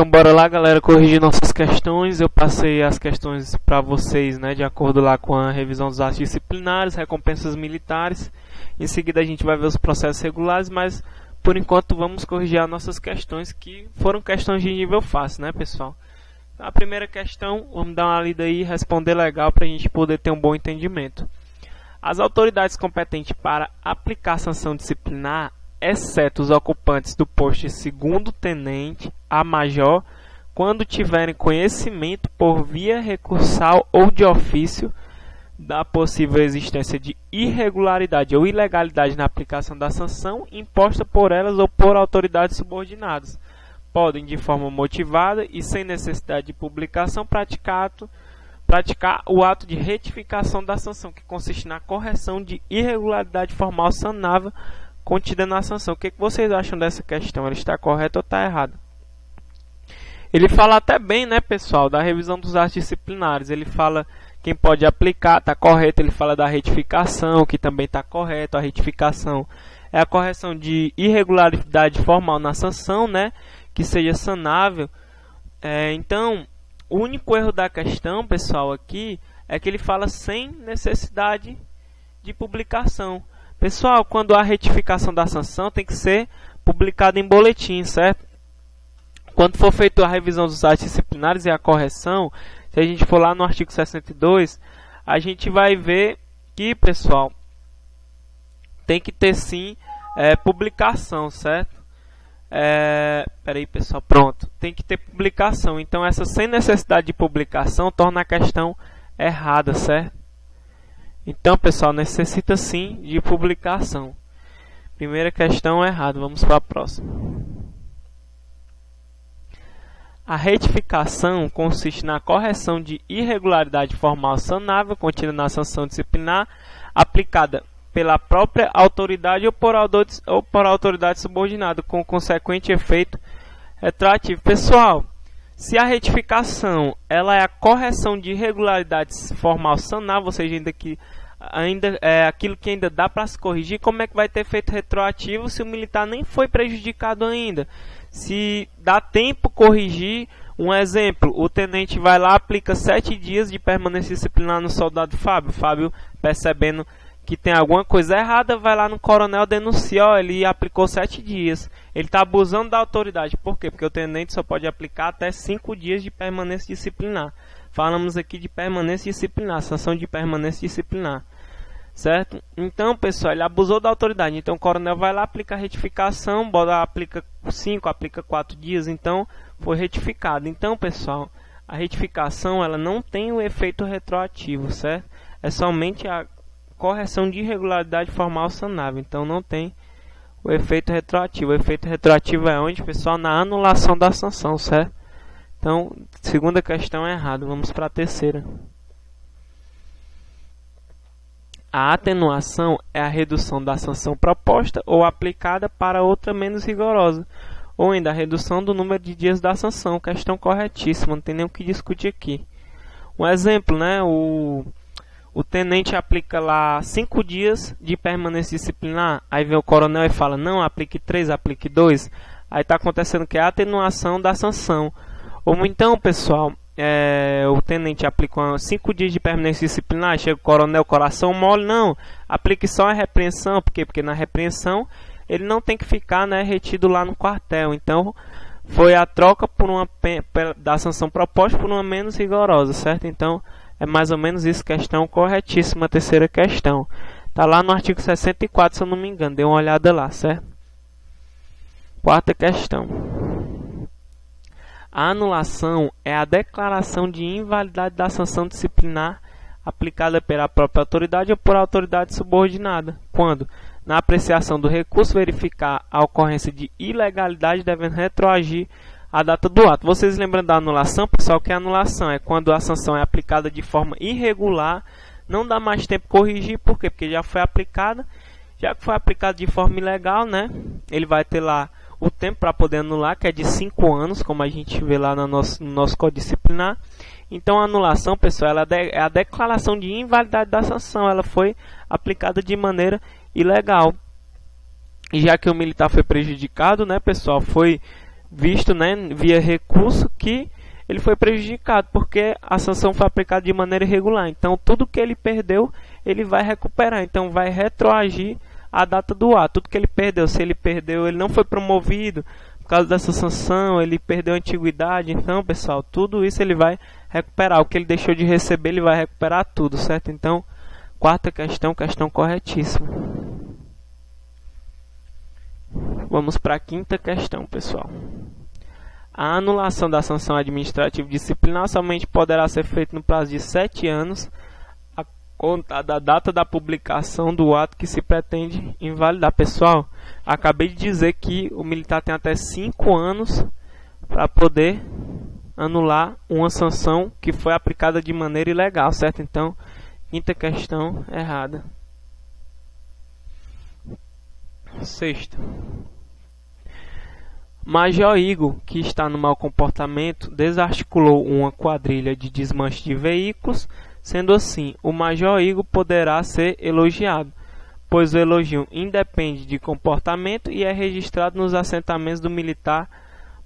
Então bora lá, galera, corrigir nossas questões. Eu passei as questões para vocês, né, de acordo lá com a revisão dos atos disciplinares, recompensas militares. Em seguida a gente vai ver os processos regulares, mas por enquanto vamos corrigir as nossas questões, que foram questões de nível fácil, né, pessoal? A primeira questão, vamos dar uma lida aí e responder legal para a gente poder ter um bom entendimento. As autoridades competentes para aplicar sanção disciplinar, exceto os ocupantes do posto de segundo tenente a major, quando tiverem conhecimento por via recursal ou de ofício da possível existência de irregularidade ou ilegalidade na aplicação da sanção imposta por elas ou por autoridades subordinadas, podem, de forma motivada e sem necessidade de publicação, praticar o ato de retificação da sanção, que consiste na correção de irregularidade formal sanável contida na sanção. O que vocês acham dessa questão? Ela está correta ou está errada? Ele fala até bem, né, pessoal, da revisão dos atos disciplinares. Ele fala quem pode aplicar, está correto. Ele fala da retificação, que também está correto. A retificação é a correção de irregularidade formal na sanção, né, que seja sanável. Então, o único erro da questão, pessoal, aqui é que ele fala sem necessidade de publicação. Pessoal, quando há retificação da sanção, tem que ser publicada em boletim, certo? Quando for feita a revisão dos atos disciplinares e a correção, se a gente for lá no artigo 62, a gente vai ver que, pessoal, tem que ter sim publicação, certo? Peraí, pessoal, pronto. Tem que ter publicação. Então, essa sem necessidade de publicação torna a questão errada, certo? Então, pessoal, necessita sim de publicação. Primeira questão errada. Vamos para a próxima. A retificação consiste na correção de irregularidade formal sanável contida na sanção disciplinar aplicada pela própria autoridade ou por autoridade subordinada, com consequente efeito retroativo. Pessoal, se a retificação ela é a correção de irregularidades formal sanável, ou seja, ainda é aquilo que ainda dá para se corrigir, como é que vai ter efeito retroativo se o militar nem foi prejudicado ainda? Se dá tempo corrigir, um exemplo, o tenente vai lá, aplica 7 dias de permanência disciplinar no soldado Fábio. Fábio, percebendo que tem alguma coisa errada, vai lá no coronel, denuncia, ele aplicou 7 dias. Ele está abusando da autoridade. Por quê? Porque o tenente só pode aplicar até 5 dias de permanência disciplinar. Falamos aqui de permanência disciplinar, sanção de permanência disciplinar. Certo? Então, pessoal, ele abusou da autoridade. Então, o coronel vai lá, aplica a retificação, aplica 5, aplica 4 dias. Então, foi retificado. Então, pessoal, a retificação ela não tem o efeito retroativo, certo? É somente a correção de irregularidade formal sanável. Então, não tem o efeito retroativo. O efeito retroativo é onde, pessoal? Na anulação da sanção, certo? Então, segunda questão é errada. Vamos para a terceira. A atenuação é a redução da sanção proposta ou aplicada para outra menos rigorosa, ou ainda a redução do número de dias da sanção. Questão corretíssima, não tem nem o que discutir aqui. Um exemplo, né? O tenente aplica lá 5 dias de permanência disciplinar, aí vem o coronel e fala, não, aplique 3, aplique 2. Aí está acontecendo que é a atenuação da sanção. Ou então, pessoal, o tenente aplica 5 dias de permanência disciplinar, chega o coronel, coração mole, não, aplique só a repreensão. Por quê? Porque na repreensão ele não tem que ficar, né, retido lá no quartel. Então, foi a troca da sanção proposta por uma menos rigorosa, certo? Então, é mais ou menos isso, questão corretíssima, a terceira questão. Está lá no artigo 64, se eu não me engano, dê uma olhada lá, certo? Quarta questão. A anulação é a declaração de invalidade da sanção disciplinar aplicada pela própria autoridade ou por autoridade subordinada, quando, na apreciação do recurso, verificar a ocorrência de ilegalidade devendo retroagir a data do ato. Vocês lembram da anulação, pessoal? Que a anulação é quando a sanção é aplicada de forma irregular, não dá mais tempo corrigir. Por quê? Porque já foi aplicada. Já que foi aplicada de forma ilegal, né? Ele vai ter lá o tempo para poder anular, que é de 5 anos, como a gente vê lá no nosso Código Disciplinar. Então, a anulação, pessoal, ela é a declaração de invalidade da sanção. Ela foi aplicada de maneira ilegal. E já que o militar foi prejudicado, né, pessoal, foi visto, né, via recurso, que ele foi prejudicado porque a sanção foi aplicada de maneira irregular. Então tudo que ele perdeu, ele vai recuperar. Então vai retroagir a data do ato. Tudo que ele perdeu, se ele perdeu, ele não foi promovido por causa dessa sanção, ele perdeu a antiguidade. Então, pessoal, tudo isso ele vai recuperar. O que ele deixou de receber, ele vai recuperar tudo, certo? Então, quarta questão, questão corretíssima. Vamos para a quinta questão, pessoal. A anulação da sanção administrativa disciplinar somente poderá ser feita no prazo de 7 anos, a contar da data da publicação do ato que se pretende invalidar. Pessoal, acabei de dizer que o militar tem até 5 anos para poder anular uma sanção que foi aplicada de maneira ilegal, certo? Então, quinta questão errada. Sexta. Major Igor, que está no mau comportamento, desarticulou uma quadrilha de desmanche de veículos. Sendo assim, o Major Igor poderá ser elogiado, pois o elogio independe de comportamento e é registrado nos assentamentos do militar,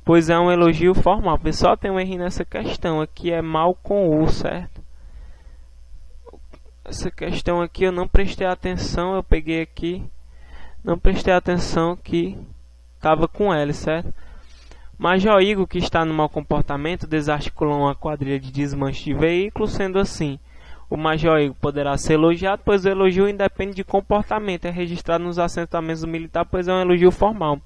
pois é um elogio formal. Pessoal, tem um erro nessa questão aqui, é mal com U, certo? Essa questão aqui eu não prestei atenção, eu peguei aqui, não prestei atenção que estava com L, certo? Major Igor, que está no mau comportamento, desarticulou uma quadrilha de desmanche de veículos. Sendo assim, o Major Igor poderá ser elogiado, pois o elogio independe de comportamento, é registrado nos assentamentos do militar, pois é um elogio formal.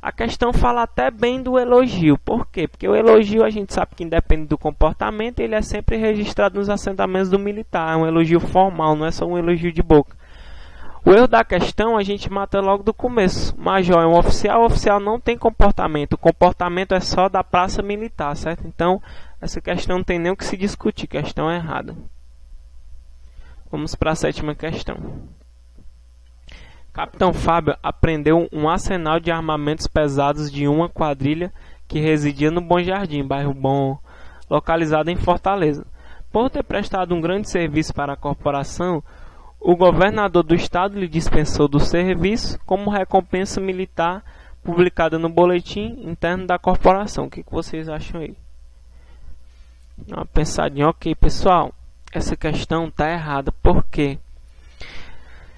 A questão fala até bem do elogio. Por quê? Porque o elogio a gente sabe que independe do comportamento, ele é sempre registrado nos assentamentos do militar. É um elogio formal, não é só um elogio de boca. O erro da questão a gente mata logo do começo. Major é um oficial, o oficial não tem comportamento. O comportamento é só da praça militar, certo? Então, essa questão não tem nem o que se discutir, questão errada. Vamos para a sétima questão. Capitão Fábio apreendeu um arsenal de armamentos pesados de uma quadrilha que residia no Bom Jardim, bairro Bom, localizado em Fortaleza. Por ter prestado um grande serviço para a corporação, o governador do estado lhe dispensou do serviço como recompensa militar publicada no boletim interno da corporação. O que vocês acham aí? Dá uma pensadinha. Ok, pessoal, essa questão está errada. Por quê?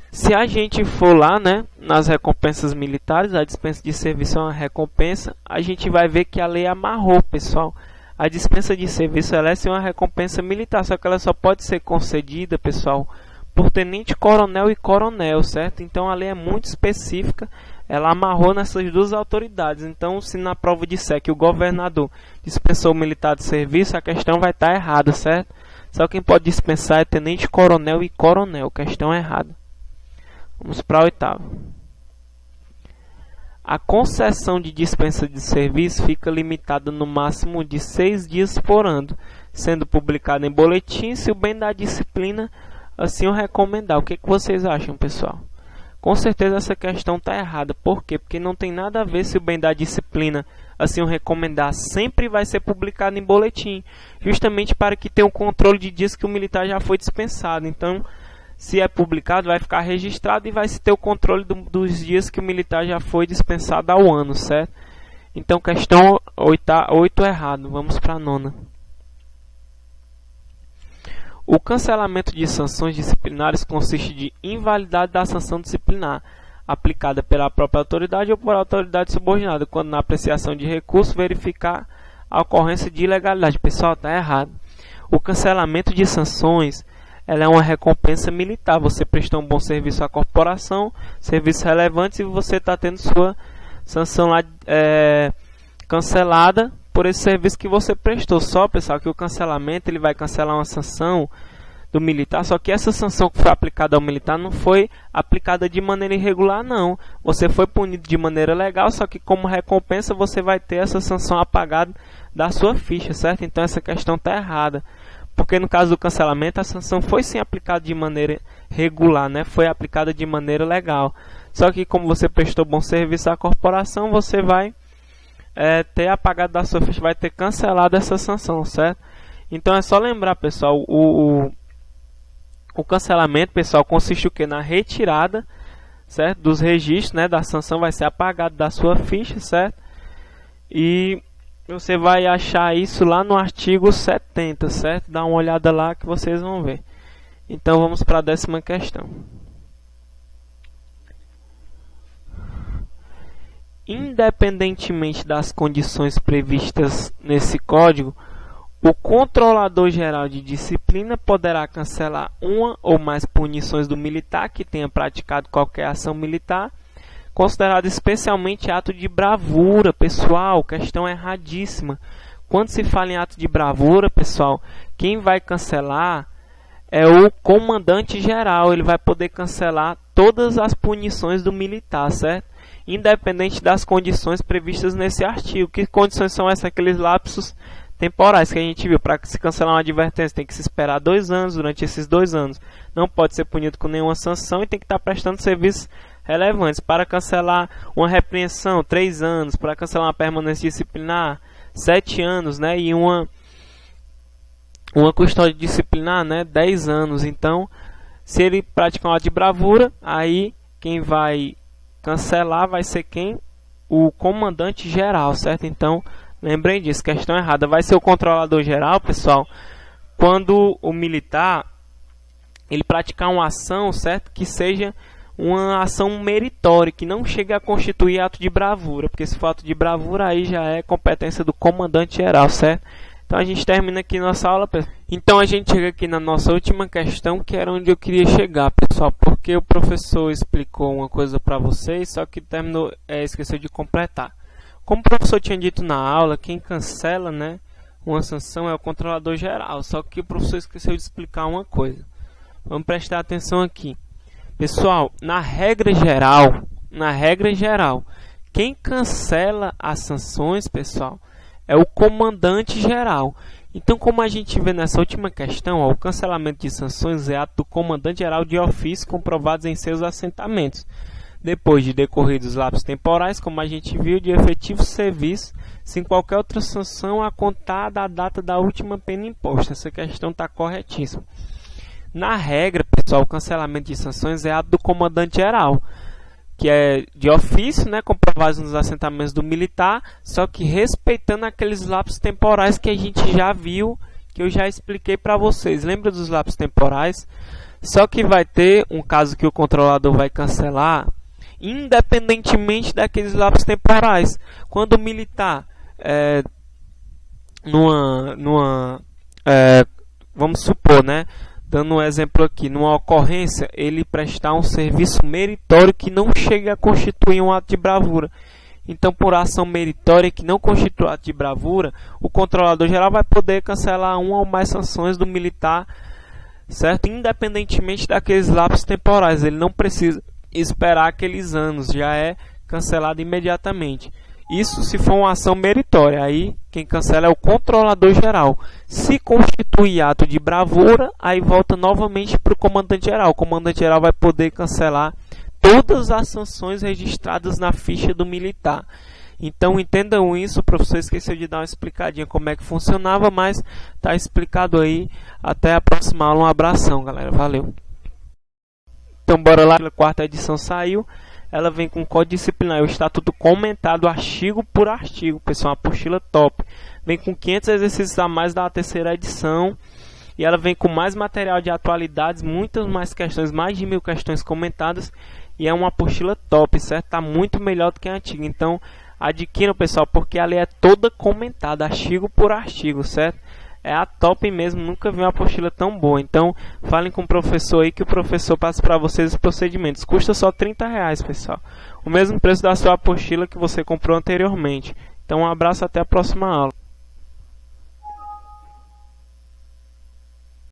Se a gente for lá, né, nas recompensas militares, a dispensa de serviço é uma recompensa, a gente vai ver que a lei amarrou, pessoal. A dispensa de serviço ela é sim uma recompensa militar, só que ela só pode ser concedida, pessoal, por tenente coronel e coronel, certo? Então a lei é muito específica, ela amarrou nessas duas autoridades. Então, se na prova disser que o governador dispensou o militar de serviço, a questão vai estar errada, certo? Só quem pode dispensar é tenente coronel e coronel, questão errada. Vamos para a oitava. A concessão de dispensa de serviço fica limitada no máximo de 6 dias por ano, sendo publicada em boletim se o bem da disciplina assim o recomendar. O que vocês acham, pessoal? Com certeza essa questão está errada. Por quê? Porque não tem nada a ver se o bem da disciplina assim o recomendar. Sempre vai ser publicado em boletim, justamente para que tenha um controle de dias que o militar já foi dispensado. Então, se é publicado, vai ficar registrado e vai se ter o controle dos dias que o militar já foi dispensado ao ano, certo? Então, questão 8 errado. Vamos para a nona. O cancelamento de sanções disciplinares consiste de invalidade da sanção disciplinar, aplicada pela própria autoridade ou por autoridade subordinada, quando na apreciação de recurso verificar a ocorrência de ilegalidade. Pessoal, está errado. O cancelamento de sanções ela é uma recompensa militar. Você prestou um bom serviço à corporação, serviços relevantes, e você está tendo sua sanção lá cancelada por esse serviço que você prestou. Só, pessoal, que o cancelamento ele vai cancelar uma sanção do militar, só que essa sanção que foi aplicada ao militar não foi aplicada de maneira irregular, não. Você foi punido de maneira legal, só que como recompensa você vai ter essa sanção apagada da sua ficha, certo? Então essa questão está errada. Porque no caso do cancelamento, a sanção foi sim aplicada de maneira regular, né? Foi aplicada de maneira legal. Só que como você prestou bom serviço à corporação, você vai ter apagado da sua ficha, vai ter cancelado essa sanção, certo? Então é só lembrar, pessoal, o cancelamento, pessoal, consiste o quê? Na retirada, certo? Dos registros, né? Da sanção vai ser apagado da sua ficha, certo? E você vai achar isso lá no artigo 70, certo? Dá uma olhada lá que vocês vão ver. Então vamos para a 10ª questão. Independentemente das condições previstas nesse código, o controlador geral de disciplina poderá cancelar uma ou mais punições do militar que tenha praticado qualquer ação militar, considerado especialmente ato de bravura. Pessoal, questão erradíssima. Quando se fala em ato de bravura, pessoal, quem vai cancelar é o comandante geral. Ele vai poder cancelar todas as punições do militar, certo? Independente das condições previstas nesse artigo. Que condições são essas? Aqueles lapsos temporais que a gente viu. Para se cancelar uma advertência tem que se esperar 2 anos. Durante esses 2 anos não pode ser punido com nenhuma sanção e tem que estar prestando serviços relevantes. Para cancelar uma repreensão, 3 anos. Para cancelar uma permanência disciplinar, 7 anos, né? E uma custódia disciplinar, né? 10 anos. Então, se ele praticar um ato de bravura, aí quem vai cancelar vai ser quem? O comandante geral, certo? Então, lembrem disso, questão errada. Vai ser o controlador geral, pessoal, quando o militar ele praticar uma ação, certo? Que seja uma ação meritória, que não chegue a constituir ato de bravura, porque se for ato de bravura aí já é competência do comandante geral, certo? Então a gente termina aqui nossa aula, pessoal. Então a gente chega aqui na nossa última questão, que era onde eu queria chegar, pessoal, porque o professor explicou uma coisa para vocês, só que esqueceu de completar. Como o professor tinha dito na aula, quem cancela, né, uma sanção é o controlador geral, só que o professor esqueceu de explicar uma coisa. Vamos prestar atenção aqui. Pessoal, na regra geral, quem cancela as sanções, pessoal, é o comandante geral. Então, como a gente vê nessa última questão, ó, o cancelamento de sanções é ato do comandante geral de ofício comprovados em seus assentamentos, depois de decorridos lapsos temporais, como a gente viu, de efetivo serviço, sem qualquer outra sanção a contar da data da última pena imposta. Essa questão está corretíssima. Na regra, pessoal, o cancelamento de sanções é ato do comandante geral, que é de ofício, né, comprovados nos assentamentos do militar, só que respeitando aqueles lapsos temporais que a gente já viu, que eu já expliquei para vocês. Lembra dos lapsos temporais? Só que vai ter um caso que o controlador vai cancelar, independentemente daqueles lapsos temporais. Quando o militar, vamos supor, né, dando um exemplo aqui, numa ocorrência, ele prestar um serviço meritório que não chega a constituir um ato de bravura. Então, por ação meritória que não constitui ato de bravura, o controlador geral vai poder cancelar uma ou mais sanções do militar, certo? Independentemente daqueles lapsos temporais. Ele não precisa esperar aqueles anos, já é cancelado imediatamente. Isso se for uma ação meritória, aí quem cancela é o controlador geral. Se constituir ato de bravura, aí volta novamente para o comandante geral. O comandante geral vai poder cancelar todas as sanções registradas na ficha do militar. Então entendam isso, o professor esqueceu de dar uma explicadinha como é que funcionava, mas está explicado aí. Até a próxima aula, um abração, galera, valeu. Então bora lá, a 4ª edição saiu. Ela vem com código disciplinar, o estatuto comentado artigo por artigo, pessoal, uma apostila top. Vem com 500 exercícios a mais da 3ª edição. E ela vem com mais material de atualidades, muitas mais questões, mais de 1000 questões comentadas. E é uma apostila top, certo? Está muito melhor do que a antiga. Então, adquiram, pessoal, porque ela é toda comentada, artigo por artigo, certo? É a top mesmo, nunca vi uma apostila tão boa. Então, falem com o professor aí que o professor passa para vocês os procedimentos. Custa só R$30, pessoal. O mesmo preço da sua apostila que você comprou anteriormente. Então, um abraço, até a próxima aula.